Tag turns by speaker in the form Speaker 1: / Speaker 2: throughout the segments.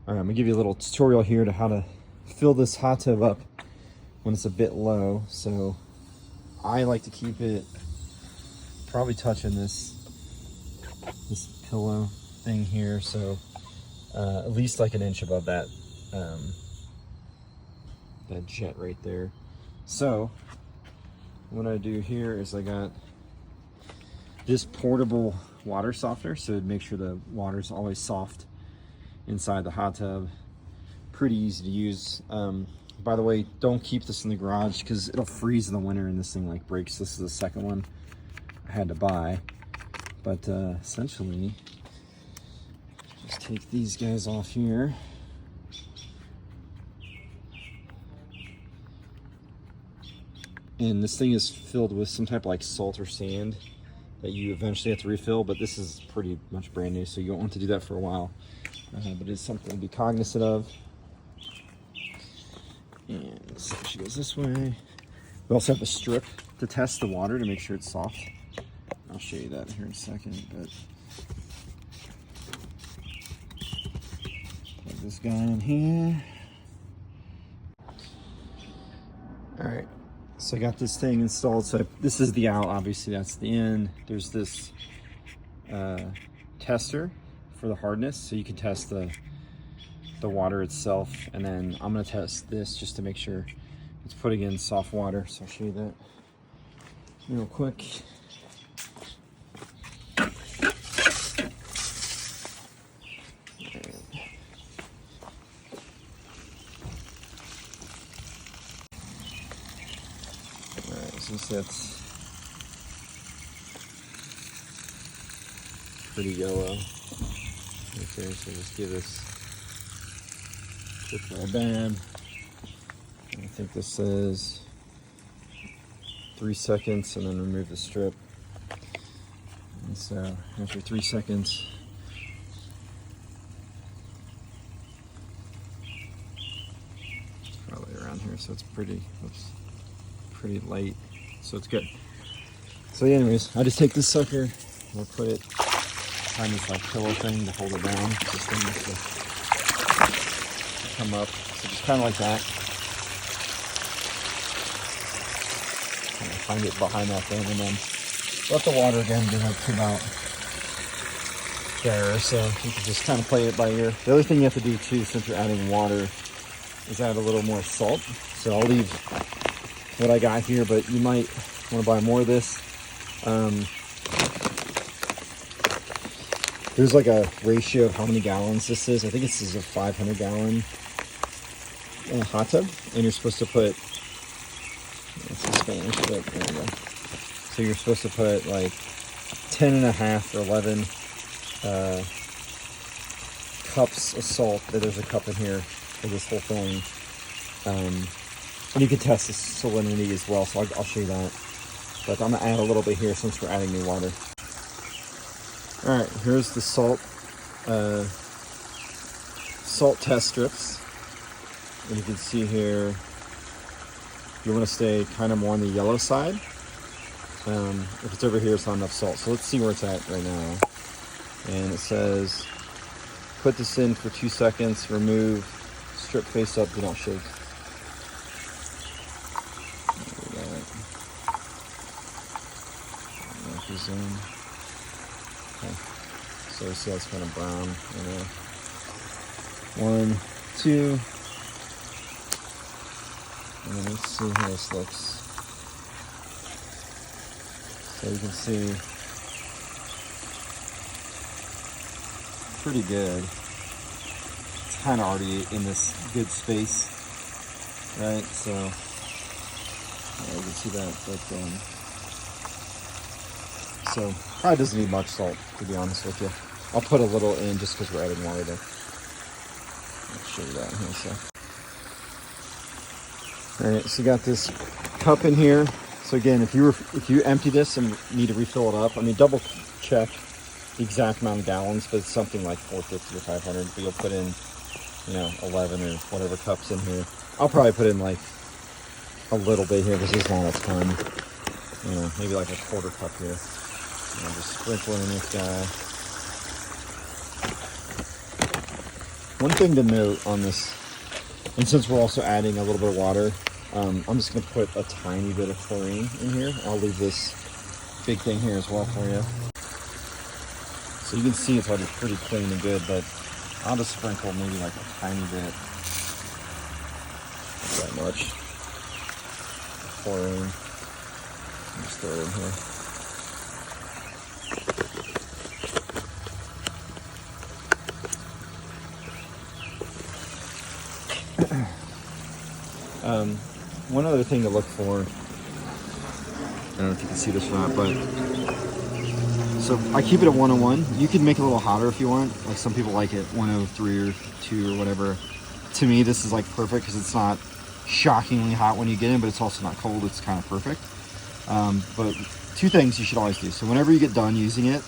Speaker 1: All right, I'm gonna give you a little tutorial here to how to fill this hot tub up when it's a bit low. So I like to keep it probably touching this pillow thing here, so at least like an inch above that that jet right there. So what I do here is I got this portable water softener, so to make sure the water's always soft inside the hot tub. Pretty easy to use. By the way, don't keep this in the garage because it'll freeze in the winter and this thing like breaks. This is the second one I had to buy. But essentially, just take these guys off here. And this thing is filled with some type of like salt or sand that you eventually have to refill, but this is pretty much brand new, so you don't want to do that for a while. But it's something to be cognizant of. And so she goes this way. We also have a strip to test the water to make sure it's soft. I'll show you that here in a second, but plug this guy in here. All right, so I got this thing installed. So this is the out, obviously that's the in. There's this tester for the hardness, so you can test the water itself, and then I'm gonna test this just to make sure it's putting in soft water. So I'll show you that real quick. Alright, since that's pretty yellow right there, so just give this quick little dab. I think this says 3 seconds, and then remove the strip. And so after 3 seconds, it's probably around here, so it's pretty pretty light, so it's good. So anyways, I just take this sucker, I'll put it behind this like pillow thing to hold it down. This thing needs to come up, so just kind of like that. Find it behind that thing, and then let the water again get up to about there. So you can just kind of play it by ear. The other thing you have to do too, since you're adding water, is add a little more salt. So I'll leave what I got here, but you might want to buy more of this. There's like a ratio of how many gallons this is. I think this is a 500 gallon hot tub, and you're supposed to put, it's in Spanish, but there we go. So you're supposed to put like 10.5 or 11 cups of salt. There's a cup in here for this whole thing. And you can test the salinity as well, so I'll show you that. But I'm gonna add a little bit here since we're adding new water. All right, here's the salt test strips. And you can see here, you want to stay kind of more on the yellow side. If it's over here, it's not enough salt. So let's see where it's at right now. And it says, put this in for 2 seconds, remove, strip face up, do not shake. Okay. So see how it's kind of brown. 1, 2. And let's see how this looks. So you can see, pretty good. It's kind of already in this good space, right? So yeah, you can see that, but so probably doesn't need much salt, to be honest with you. I'll put a little in just because we're adding water there. I'll show you that in here, so. All right, so you got this cup in here. So again, if you empty this and need to refill it up, I mean, double check the exact amount of gallons, but it's something like 450 or 500. But you'll put in, 11 or whatever cups in here. I'll probably put in like a little bit here because there's not a ton. Maybe like a quarter cup here. Just sprinkle in this guy. One thing to note on this, and since we're also adding a little bit of water, I'm just going to put a tiny bit of chlorine in here. I'll leave this big thing here as well for you. So you can see it's already pretty clean and good, but I'll just sprinkle maybe like a tiny bit, not that much, chlorine. Just throw it in here. One other thing to look for, I don't know if you can see this or not, but so I keep it at 101. You can make it a little hotter if you want. Like some people like it 103 or 2 or whatever. To me, this is like perfect because it's not shockingly hot when you get in, but it's also not cold. It's kind of perfect. But 2 things you should always do. So whenever you get done using it,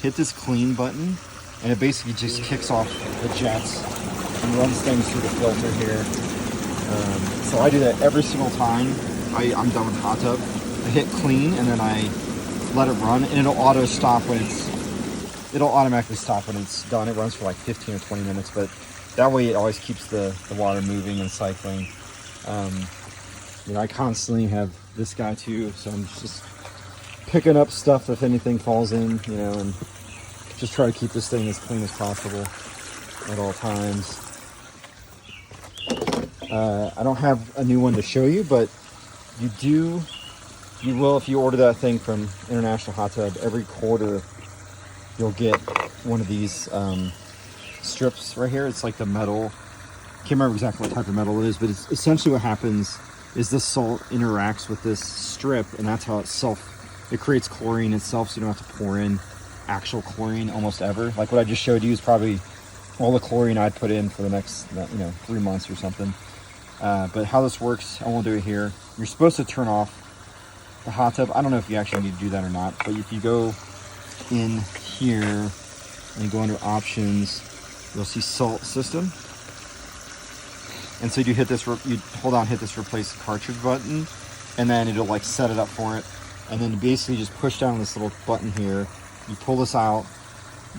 Speaker 1: hit this clean button, and it basically just kicks off the jets and runs things through the filter here. So I do that every single time I'm done with the hot tub. I hit clean and then I let it run, and it'll automatically stop when it's done. It runs for like 15 or 20 minutes, but that way it always keeps the water moving and cycling. You know, I constantly have this guy too, so I'm just picking up stuff if anything falls in, you know, and just try to keep this thing as clean as possible at all times. I don't have a new one to show you, but you will, if you order that thing from International Hot Tub, every quarter you'll get one of these strips right here. It's like the metal, can't remember exactly what type of metal it is, but it's essentially what happens is this salt interacts with this strip, and that's how it creates chlorine itself, so you don't have to pour in actual chlorine almost ever. Like what I just showed you is probably all the chlorine I'd put in for the next 3 months or something. But how this works, I won't do it here. You're supposed to turn off the hot tub. I don't know if you actually need to do that or not, but if you go in here and you go under options, you'll see salt system. And so you hit this, you hold on, hit this replace cartridge button, and then it'll like set it up for it. And then you basically just push down this little button here. You pull this out,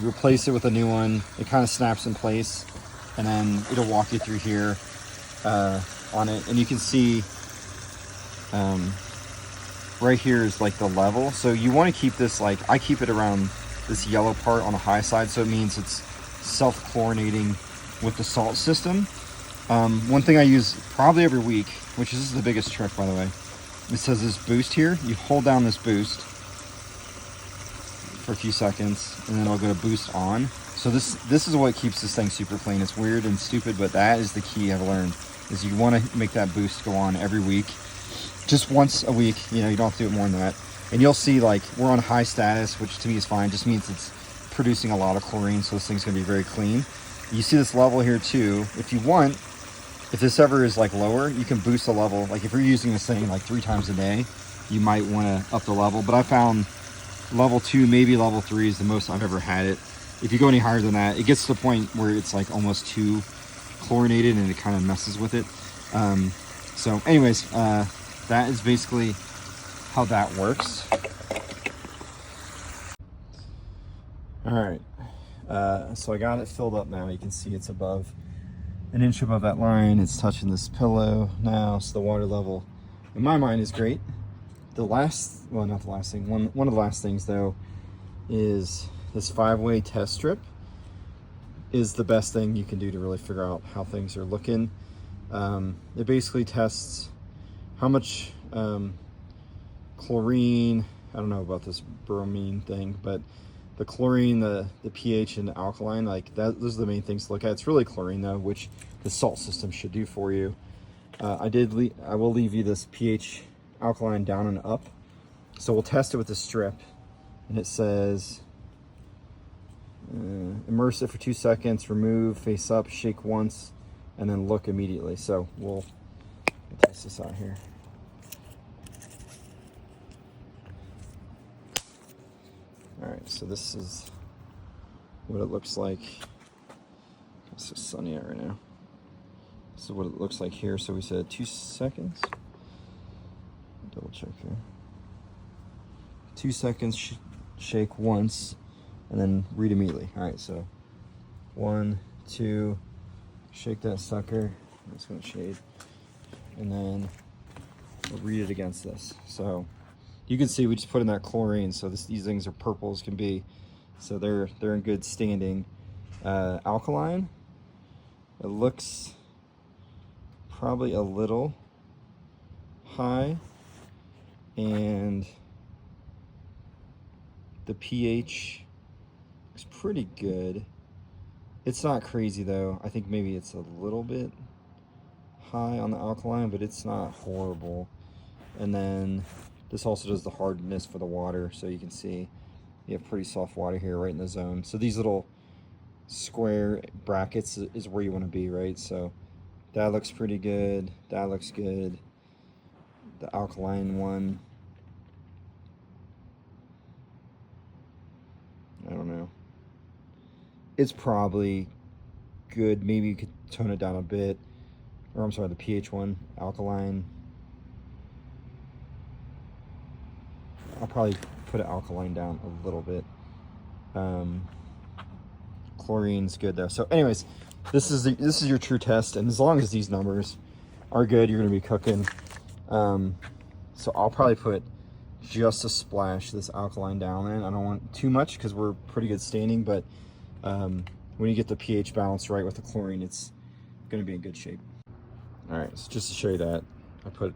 Speaker 1: you replace it with a new one. It kind of snaps in place, and then it'll walk you through here on it. And you can see right here is like the level. So you want to keep this, like I keep it around this yellow part on the high side, so it means it's self-chlorinating with the salt system. One thing I use probably every week, which is the biggest trick, by the way, it says this boost here. You hold down this boost for a few seconds, and then it'll go to boost on. So this is what keeps this thing super clean. It's weird and stupid, but that is the key I've learned, is you want to make that boost go on every week. Just once a week, you know, you don't have to do it more than that. And you'll see, like, we're on high status, which to me is fine. Just means it's producing a lot of chlorine, so this thing's gonna be very clean. You see this level here too. If you want, if this ever is like lower, you can boost the level. Like if you're using this thing like 3 times a day, you might want to up the level. But I found level 2, maybe level 3 is the most I've ever had it. If you go any higher than that, it gets to the point where it's like almost too chlorinated and it kind of messes with it. So anyways, that is basically how that works. All right, so I got it filled up now. You can see it's above, an inch above that line. It's touching this pillow now, so the water level in my mind is great. The last, well, not the last thing, one of the last things though is this 5-way test strip is the best thing you can do to really figure out how things are looking. It basically tests how much chlorine, I don't know about this bromine thing, but the chlorine, the pH, and the alkaline, like that, those are the main things to look at. It's really chlorine though, which the salt system should do for you. I will leave you this pH alkaline down and up. So we'll test it with the strip, and it says immerse it for 2 seconds, remove, face up, shake once, and then look immediately. So we'll test this out here. All right, so this is what it looks like. It's so sunny out right now. This is what it looks like here. So we said 2 seconds. Double check here. 2 seconds, shake once, and then read immediately. All right, so 1, 2, Shake that sucker. I'm just gonna shade. And then we'll read it against this. So you can see we just put in that chlorine, so these things are purple as can be. So they're in good standing. Alkaline, it looks probably a little high, and the pH is pretty good. It's not crazy though. I think maybe it's a little bit high on the alkaline, but it's not horrible. And then this also does the hardness for the water, so you can see you have pretty soft water here right in the zone. So these little square brackets is where you want to be, right? So that looks pretty good. That looks good. The alkaline one, I don't know. It's probably good. Maybe you could tone it down a bit. Or I'm sorry, the pH one, alkaline. I'll probably put alkaline down a little bit. Chlorine's good though. So anyways, this is your true test, and as long as these numbers are good, you're gonna be cooking. So I'll probably put just a splash of this alkaline down in. I don't want too much because we're pretty good staining, but when you get the pH balance right with the chlorine, it's gonna be in good shape. All right, so just to show you that, I put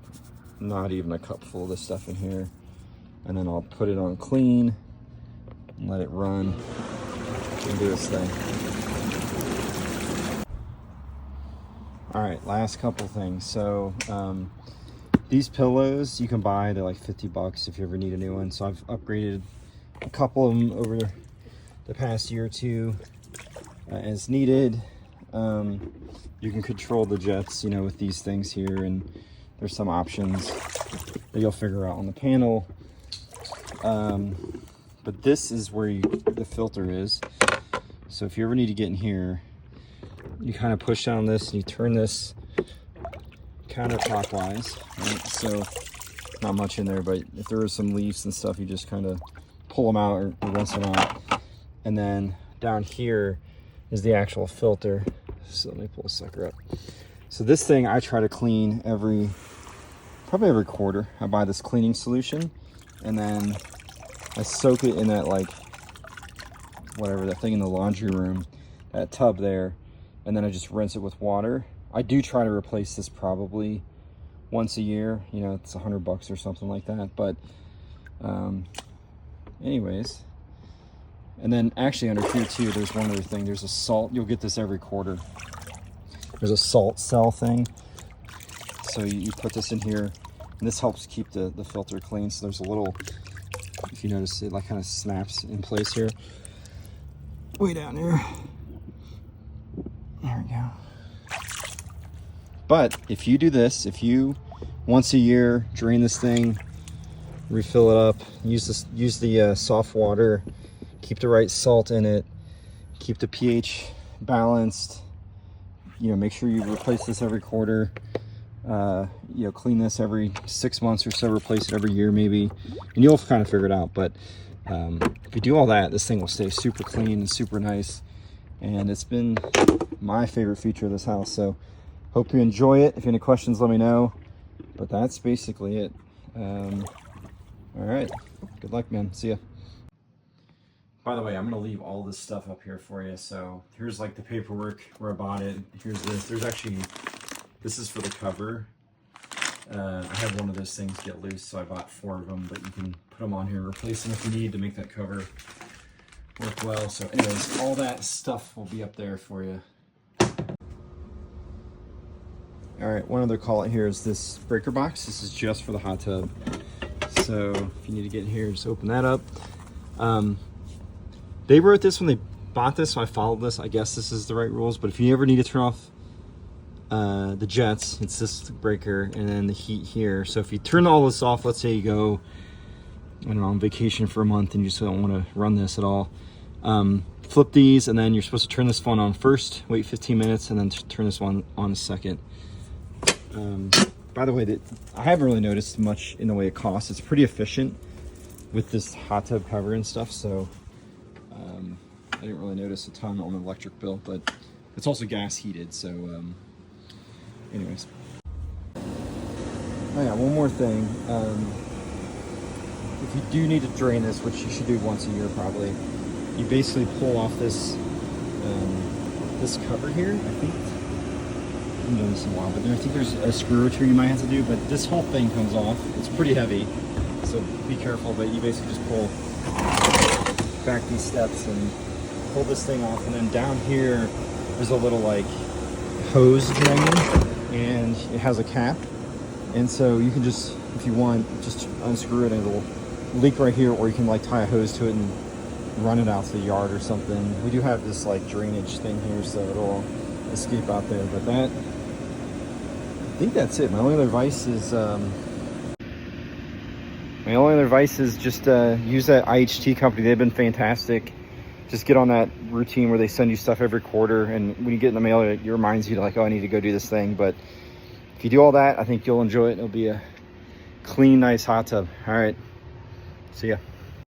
Speaker 1: not even a cup full of this stuff in here, and then I'll put it on clean and let it run and do its thing. All right, last couple things. So these pillows you can buy, they're like 50 bucks if you ever need a new one. So I've upgraded a couple of them over the past year or two as needed. You can control the jets, you know, with these things here, and there's some options that you'll figure out on the panel. But this is where the filter is. So if you ever need to get in here, you kind of push down this and you turn this counterclockwise, right? So not much in there, but if there are some leaves and stuff, you just kind of pull them out or rinse them out. And then down here is the actual filter. So let me pull the sucker up. So this thing I try to clean probably every quarter. I buy this cleaning solution, and then I soak it in that, like, whatever, that thing in the laundry room, that tub there, and then I just rinse it with water. I do try to replace this probably once a year. You know, it's $100 or something like that. But anyways, and then actually under here too, there's one other thing. There's a salt. You'll get this every quarter. There's a salt cell thing. So you put this in here, and this helps keep the filter clean. So there's a little, if you notice, it like kind of snaps in place here. Way down here. There we go. But if you do this, if you once a year drain this thing, refill it up, use the soft water, keep the right salt in it, keep the pH balanced, you know, make sure you replace this every quarter, you know, clean this every 6 months or so, replace it every year maybe, and you'll kind of figure it out. But if you do all that, this thing will stay super clean and super nice, and it's been my favorite feature of this house. So hope you enjoy it. If you have any questions, let me know. But that's basically it. All right, good luck, man. See ya. By the way, I'm gonna leave all this stuff up here for you. So here's like the paperwork where I bought it. Here's this. There's actually, this is for the cover. I had one of those things get loose, so I bought 4 of them, but you can put them on here, replace them if you need to make that cover work well. So anyways, all that stuff will be up there for you. All right, one other call out here is this breaker box. This is just for the hot tub. So if you need to get in here, just open that up. They wrote this when they bought this, so I followed this. I guess this is the right rules, but if you ever need to turn off the jets, it's this breaker, and then the heat here. So if you turn all this off, let's say you go, I don't know, on vacation for a month and you just don't want to run this at all, flip these, and then you're supposed to turn this phone on first, wait 15 minutes, and then turn this one on a second. By the way, I haven't really noticed much in the way it costs. It's pretty efficient with this hot tub cover and stuff, so I didn't really notice a ton on the electric bill. But It's also gas heated, so anyways. Oh yeah, one more thing. If you do need to drain this, which you should do once a year probably, you basically pull off this this cover here. I think I haven't done this in a while, but I think there's a screw or two you might have to do. But this whole thing comes off. It's pretty heavy, so be careful. But you basically just pull back these steps and pull this thing off, and then down here there's a little like hose drain, and it has a cap, and so you can just, if you want, just unscrew it and it'll leak right here, or you can like tie a hose to it and run it out to the yard or something. We do have this like drainage thing here, so it'll escape out there. But that, I think that's it. My only other advice is just use that IHT company. They've been fantastic. Just get on that routine where they send you stuff every quarter, and when you get in the mail, it reminds you like, oh, I need to go do this thing. But if you do all that, I think you'll enjoy it. It'll be a clean, nice hot tub. All right, see ya.